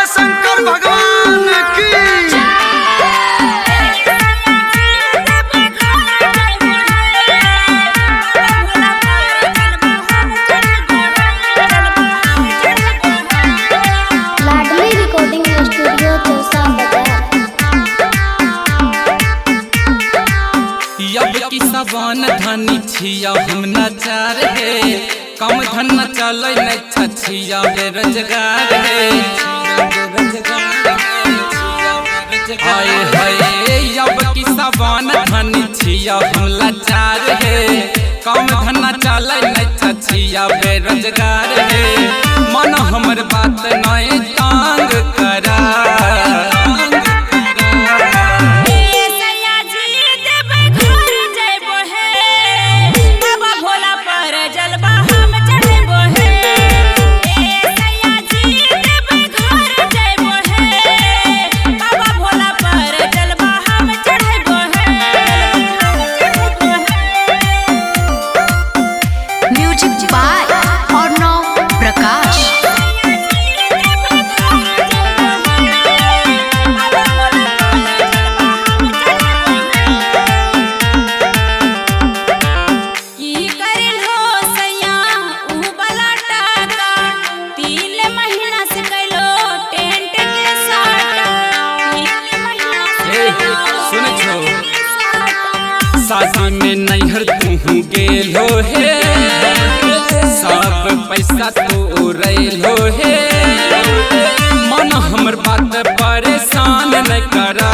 शंकर भगवान की लाडली recording studio Chausa बाजार। अब की सबान धनी छिया हम नचार है कम धन न चले न छिया बेरोजगार है हाय हाय अब की सबान धनी छिया हम लाचार है कम धन न चले न छिया बेरोजगार है मन हमर बात नहीं तांग करा म्यूजिक बाय अर्णव प्रकाश। शादी में नैहर तू गेलो हे सब पैसा तू उड़ैलो हे मन हमर बात परेशान न करा